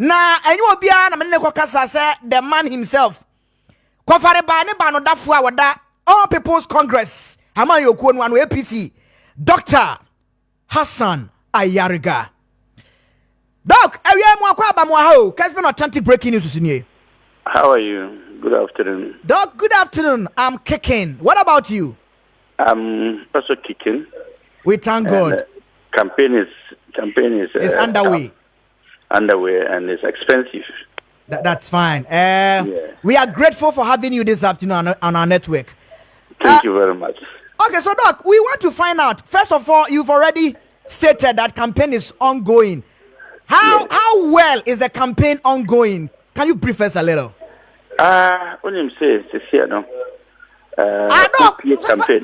Na enyo obia na me ne kokasa say the man himself. Kwafare ba ne ba no dafo a wada All People's Congress. Ama yokuo no APC. Dr. Hasan Ayariga. Doc, area mo akwa ba mo ha o. Kessben authentic breaking news usinie. How are you? Good afternoon. Doc, good afternoon. I'm kicking. What about you? I'm also kicking. We thank God. Campaign is underway. Underway and it's expensive. That's fine. We are grateful for having you this afternoon on our network. Thank you very much. Okay, so Doc, we want to find out. First of all, you've already stated that campaign is ongoing. How well is the campaign ongoing? Can you brief us a little? When you say it's here, no. Doc, fetch me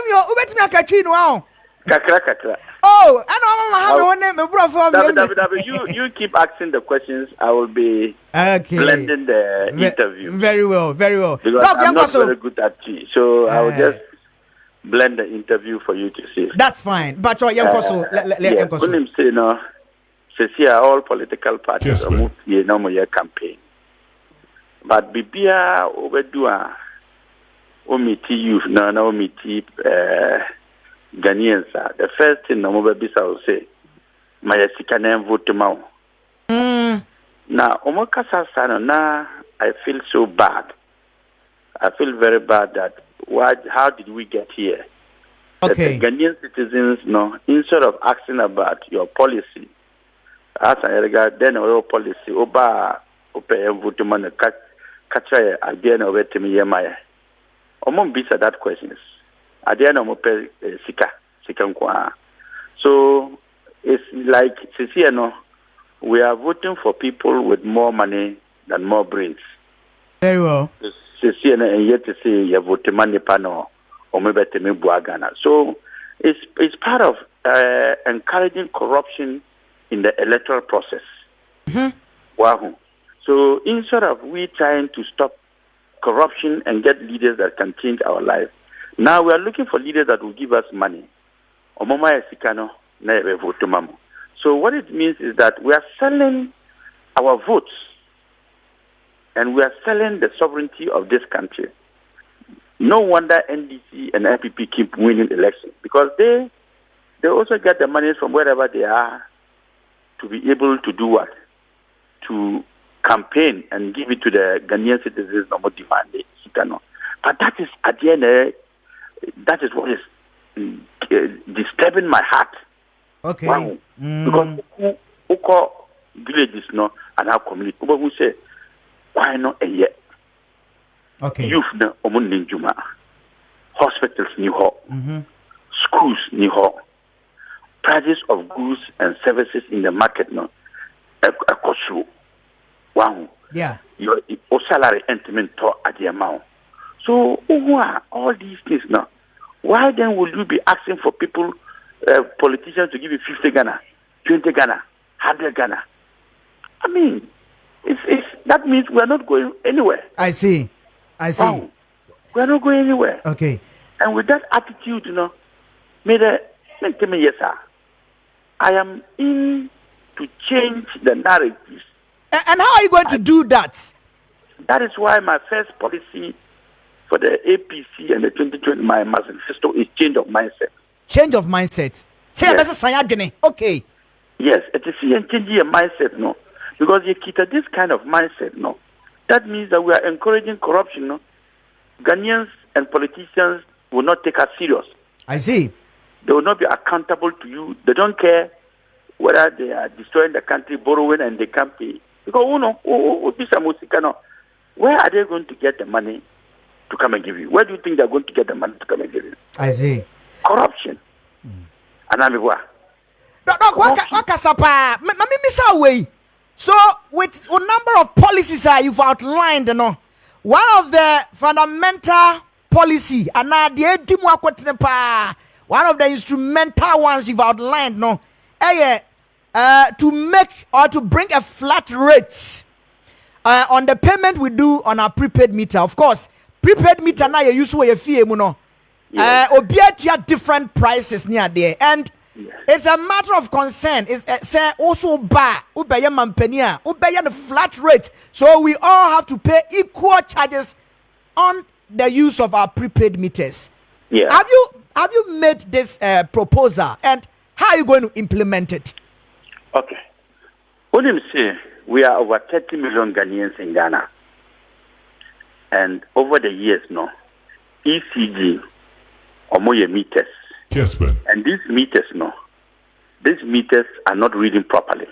your ubet me akatwi no. Kakra. Oh, I know my name, bro. You keep asking the questions. I will be blending the interview. Very well. Because Doc, I'm not very good at tea, so I will just blend the interview for you to see. That's fine. But let when you say no, say all political parties are moved here no year campaign. But bibia obedua omiti youth na omiti Ghanaians. The first thing no bisa will say my sika na vote ma. Now omokasa sana na I feel so bad. I feel very bad that how did we get here? Okay. The Ghanaian citizens instead of asking about your policy, Hasan Ayariga then our policy oba ope vote man catch again over to me yemaya. Omon bisa that questions. Adiana mope sika nkwa. So it's like we are voting for people with more money than more brains. Very well. And yet to say you vote money pano or maybe buagana. So it's part of encouraging corruption in the electoral process. Wow. So instead of we trying to stop corruption and get leaders that can change our life, now we are looking for leaders that will give us money. So what it means is that we are selling our votes and we are selling the sovereignty of this country. No wonder NDC and NPP keep winning elections because they also get the money from wherever they are to be able to do what? To campaign and give it to the Ghanaian citizens no more demand. But that is at the end, that is what is disturbing my heart. Okay. Wow. Because who call villages and our community who say why not a year? Okay. Youth na omun ninjuma. Hospitals ni ho. Schools ni ho. Prices of goods and services in the market akoshu. Wow. Yeah. Your salary entitlement to at the amount. So who are all these things now? Why then will you be asking for people, politicians to give you 50 Ghana, 20 Ghana, 100 Ghana? I mean, that means we are not going anywhere. I see. Wow. We are not going anywhere. Okay. And with that attitude, yes, sir. I am in to change the narratives. And how are you going to do that? That is why my first policy for the APC and the 2020 my manifesto is change of mindset. Change of mindset. Say yes. Okay. Yes, it is changing your mindset, because you keep this kind of mindset, that means that we are encouraging corruption, Ghanaians and politicians will not take us serious. I see. They will not be accountable to you. They don't care whether they are destroying the country, borrowing, and they can't pay. Because where are they going to get the money to come and give you? Where do you think they're going to get the money to come and give you? I see. Corruption. And I'm so with a number of policies you've outlined, one of the fundamental policy and one of the instrumental ones you've outlined, to make or to bring a flat rate on the payment we do on our prepaid meter. Of course, prepaid meter now you use where you fee obia different prices near there, and It's a matter of concern. It's say also bar ubaya mampenia ubaya the flat rate. So we all have to pay equal charges on the use of our prepaid meters. Yeah. Have you made this proposal, and how are you going to implement it? Okay. What do you say? We are over 30 million Ghanaians in Ghana. And over the years, no, ECG, Omoye meters. Kessben. And these meters are not reading properly.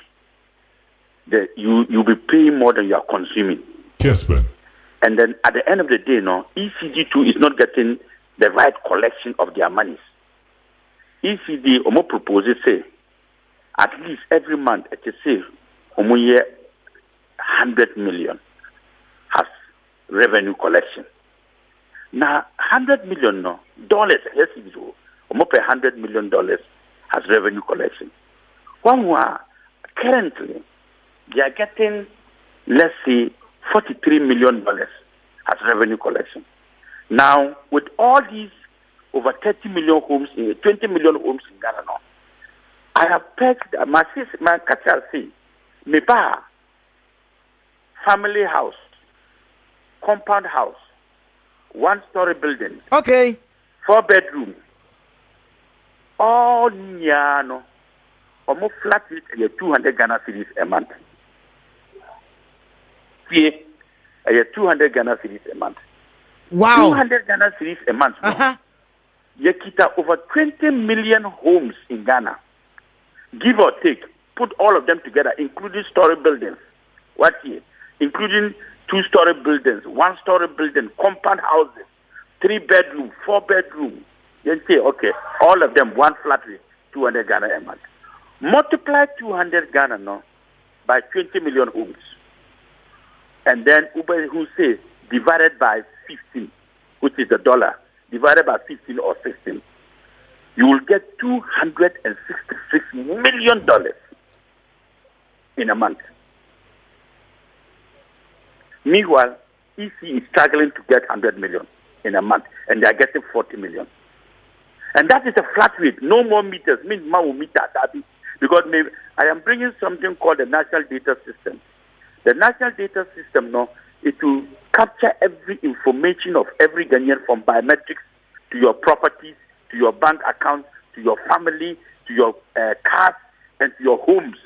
You'll be paying more than you are consuming. Kessben. And then at the end of the day, no, ECG too is not getting the right collection of their monies. ECG, Omo proposes, say, at least every month, it is say, Omoye 100 million has revenue collection. Now, $100 million dollars, yes, it is almost $100 million has revenue collection. Currently, they are getting, let's say, $43 million as revenue collection. Now, with all these over 30 million homes, 20 million homes in Ghana now, I have pegged my catcher say, Meba, family house, compound house, 1-story building. Okay. 4-bedroom. All nyano. Almost flat rate 200 Ghana cedis a month. Yeah, 200 Ghana cedis a month. Wow. 200 Ghana cedis a month. Yekita over 20 million homes in Ghana. Give or take, put all of them together, including story buildings. What here? Including 2-story buildings, 1-story building, compound houses, 3-bedroom, 4-bedroom. You say, okay, all of them, one flat rate, 200 Ghana a month. Multiply 200 Ghana now by 20 million homes. And then, who says, divided by 15, which is the dollar, divided by 15 or 16, you will get $266 million in a month. Meanwhile, EC is struggling to get 100 million in a month, and they are getting 40 million. And that is a flat rate, no more meters, means man will meter that. Because I am bringing something called the National Data System. The National Data System, no, it will capture every information of every Ghanaian, from biometrics to your properties, to your bank accounts, to your family, to your cars, and to your homes.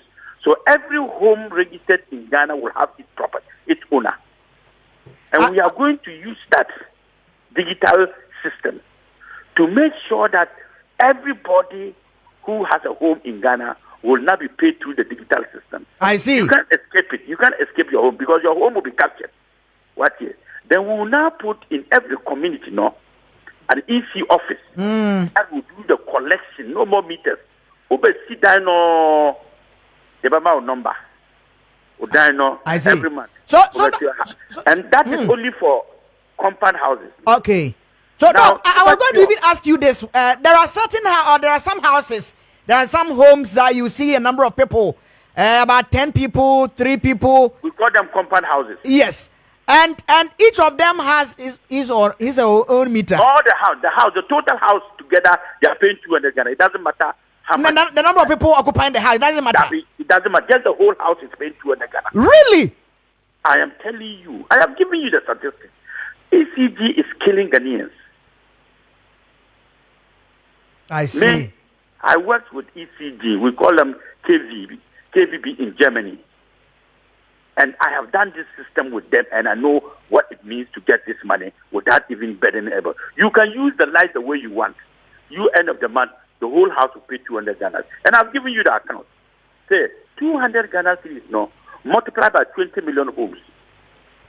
So every home registered in Ghana will have its property, its owner. And we are going to use that digital system to make sure that everybody who has a home in Ghana will not be paid through the digital system. I see. You can't escape it. You can't escape your home because your home will be captured. What here? Then we will now put in every community, no, an EC office that will do the collection. No more meters. Sit down, no, the number. I see. Every month. And that is only for compound houses. Okay. So now I was going to even ask you this. There are some houses, there are some homes that you see a number of people, about 10 people, 3 people. We call them compound houses. Yes. And each of them has his own meter. All the total house together, they are paying 200 Ghana. It doesn't matter how much. The number of people occupying the house, it doesn't matter. It doesn't matter. Just the whole house is paying 200 Ghana. Really? I am telling you. I have given you the statistics. ECG is killing Ghanaians. I see. I worked with ECG. We call them KVB in Germany. And I have done this system with them, and I know what it means to get this money without even burdening ever. You can use the light the way you want. You, end of the month, the whole house will pay 200 Ghana. And I've given you the account. Say, 200 Ghana cities, no, multiplied by 20 million homes.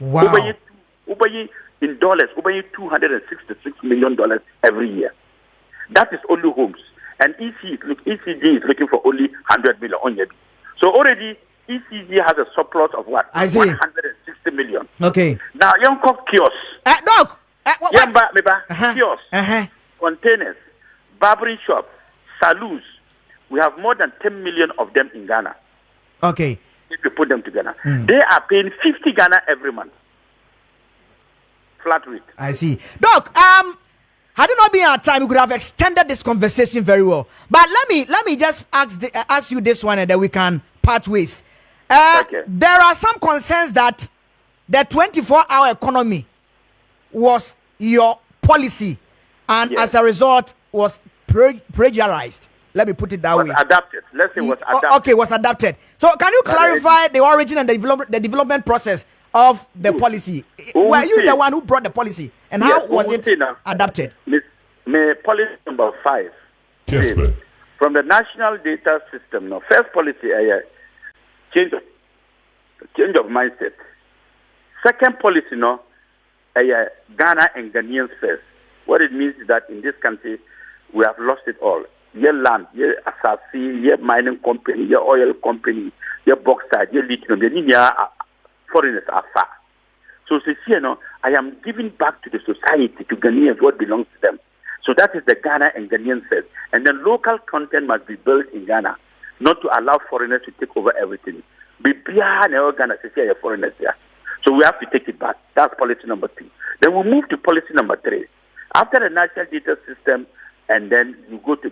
Wow. In dollars, $266 million every year. That is only homes. And ECG is looking for only 100 million on year. So already, ECG has a surplus of what? I see. 160 million. Okay. Now, young kiosks. Doc. Kiosks, containers, barbering shops, saloons. We have more than 10 million of them in Ghana. Okay. If you put them together, they are paying 50 Ghana every month. Flat rate. I see. Doc, Had it not been our time, we could have extended this conversation very well. But let me just ask you this one, and then we can part ways. Okay. There are some concerns that the 24-hour economy was your policy, and as a result was plagiarized. Let me put it that way. Adapted. Let's say was adapted. Okay, was adapted. So can you clarify the origin and the development process of the policy? Were you the one who brought the policy, and how was it adapted? Policy number 5. Kessben. From the national data system. No, first policy, change of mindset. Second policy, no, Ghana and Ghanaians first. What it means is that in this country, we have lost it all. Your land, your assassin, your mining company, your oil company, your bauxite, your lithium, the foreigners are far. So, I am giving back to the society, to Ghanaians, what belongs to them. So that is the Ghana and Ghanaians first. And then local content must be built in Ghana, not to allow foreigners to take over everything. Be behind Ghana, foreigners here. So we have to take it back. That's policy number 2. Then we move to policy number 3. After the national data system, and then you go to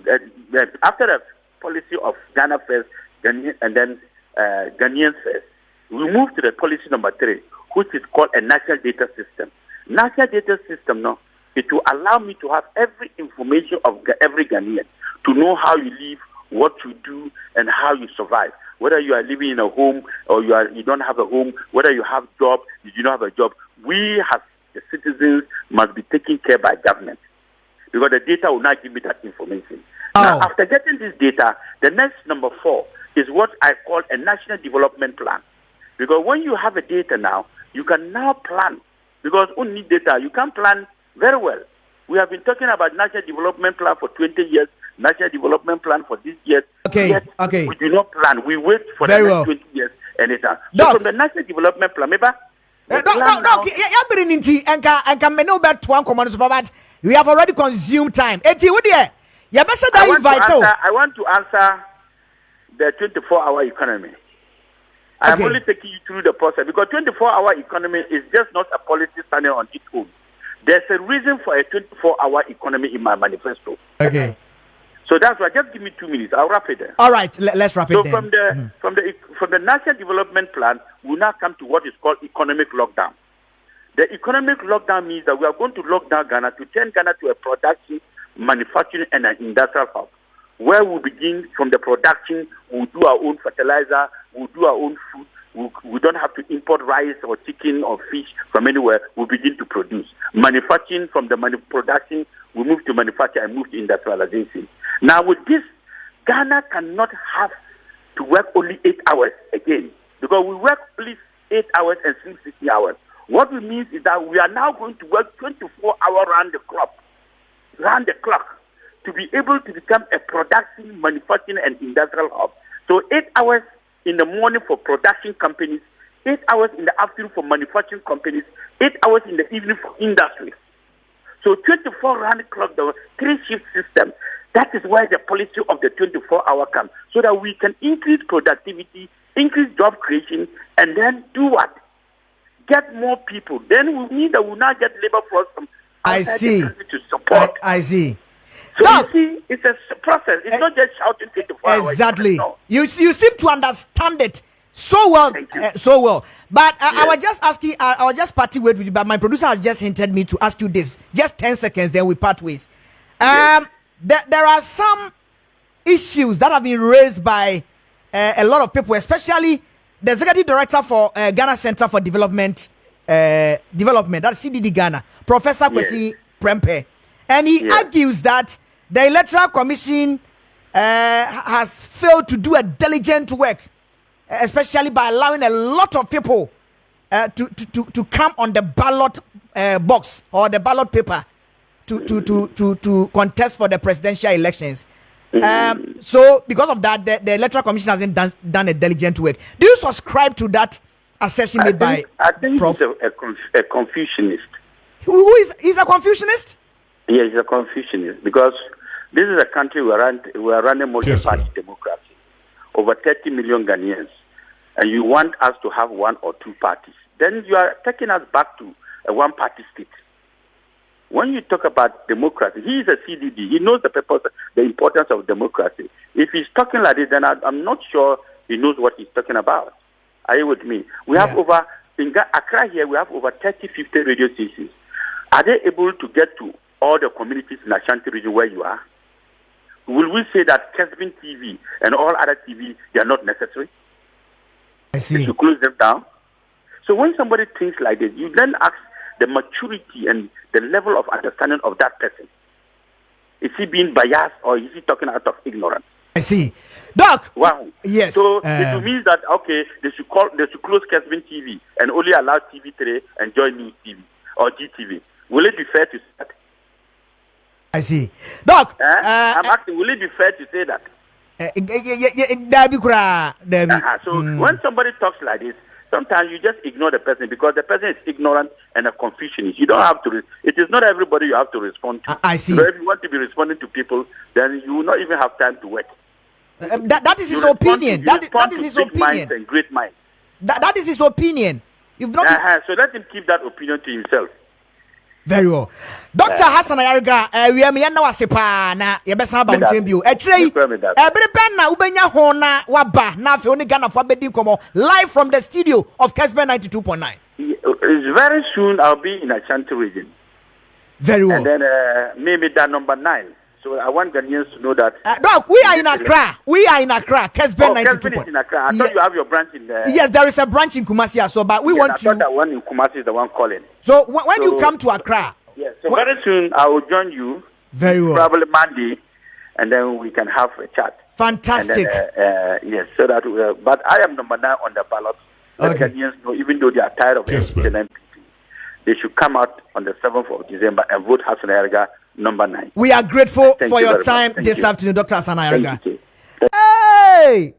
after the policy of Ghana first, and then Ghanaians first, we move to the policy number 3, which is called a national data system. National data system, no, it will allow me to have every information of every Ghanaian, to know how you live, what you do, and how you survive. Whether you are living in a home or you don't have a home, whether you have a job, you do not have a job, we as the citizens must be taken care by government, because the data will not give me that information. Now, after getting this data, the next number 4 is what I call a national development plan. Because when you have a data now, you can now plan. Because when you need data, you can plan very well. We have been talking about national development plan for 20 years, national development plan for this year. Okay. We do not plan. We wait for very the next well. 20 years and it's done. So from the national development plan, maybe we have already consumed time. I want to answer the 24-hour economy. I am only taking you through the process, because 24-hour economy is just not a policy standing on its own. There's a reason for a 24-hour economy in my manifesto. Okay. So that's why. Just give me 2 minutes. I'll wrap it there. All right, let's wrap it. So then. from the national development plan, we now come to what is called economic lockdown. The economic lockdown means that we are going to lock down Ghana to turn Ghana to a production, manufacturing, and an industrial hub, where we begin from the production. We'll do our own fertilizer. We'll do our own food. We don't have to import rice or chicken or fish from anywhere. We begin to produce. Manufacturing, from the production, we move to manufacture and move to industrialization. Now with this, Ghana cannot have to work only 8 hours again, because we work only 8 hours and sleep 60 hours. What it means is that we are now going to work 24 hours round the clock, to be able to become a production, manufacturing, and industrial hub. So 8 hours in the morning for production companies, 8 hours in the afternoon for manufacturing companies, 8 hours in the evening for industry. So 24 round clock, the 3-shift system. That is where the policy of the 24-hour comes, so that we can increase productivity, increase job creation, and then do what? Get more people. Then we need that we now get labor force from outside the country to support. I see. So you see, it's a process. It's not just shouting 24 hours. Exactly. No. You seem to understand it so well. So well. But I was just asking, I was just parting with you, but my producer has just hinted me to ask you this. Just 10 seconds, then we part ways. There are some issues that have been raised by a lot of people, especially the executive director for Ghana Center for Development, that's CDD Ghana, Professor Kwesi Prempeh. And he argues that the Electoral Commission has failed to do a diligent work, especially by allowing a lot of people to come on the ballot box or the ballot paper to contest for the presidential elections. So because of that, the Electoral Commission hasn't done a diligent work. Do you subscribe to that assertion made by Prof? He's a Confucianist. Who is a Confucianist? Yeah, he's a Confucianist, because this is a country we are running multi-party democracy, over 30 million Ghanaians, and you want us to have 1 or 2 parties. Then you are taking us back to a one-party state. when you talk about democracy, he is a CDD. He knows the purpose, the importance of democracy. If he's talking like this, then I'm not sure he knows what he's talking about. Are you with me? We have in Accra here, we have over 30, 50 radio stations. Are they able to get to all the communities in Ashanti region where you are? Will we say that Kessben TV and all other TV, they are not necessary? I see. To close them down? So when somebody thinks like this, you then ask the maturity and the level of understanding of that person. Is he being biased or is he talking out of ignorance? I see. Doc! Wow. Yes. So it means that, okay, they should close Kessben TV and only allow TV3 and Joy News TV or GTV. Will it be fair to say that? I see. Doc! I'm asking, will it be fair to say that? When somebody talks like this, sometimes you just ignore the person because the person is ignorant and a confusionist. You don't have to. It is not everybody you have to respond to. I see. So if you want to be responding to people, then you will not even have time to work. That is his opinion. That is his opinion. Minds and great minds. That is his opinion. You've not. So let him keep that opinion to himself. Very well. Dr. Hasan Ayariga, we are now a sepa na yebesa ba ntembio. Echirei ebere pen na ubenya ho na waba na afi oni Ghana for bedi komo live from the studio of Kessben 92.9. It's very soon I'll be in Ashanti region. Very well. And then maybe that number 9. So I want Ghanaians to know that. Doc, we are in Accra. We are in Accra. Kessben 92.9. Kessben is in Accra. I thought you have your branch in there. Yes, there is a branch in Kumasi as well, but we want to. I thought that one in Kumasi is the one calling. So when you come to Accra. Yes, so very soon I will join you. Very well. Probably Monday, and then we can have a chat. Fantastic. Then, yes, so that but I am number 9 on the ballot. Let Ghanaians know, even though they are tired of NPP, they should come out on the 7th of December and vote Hasan Ayariga number 9. We are grateful for your time this afternoon, Dr. Hasan Ayariga. Hey!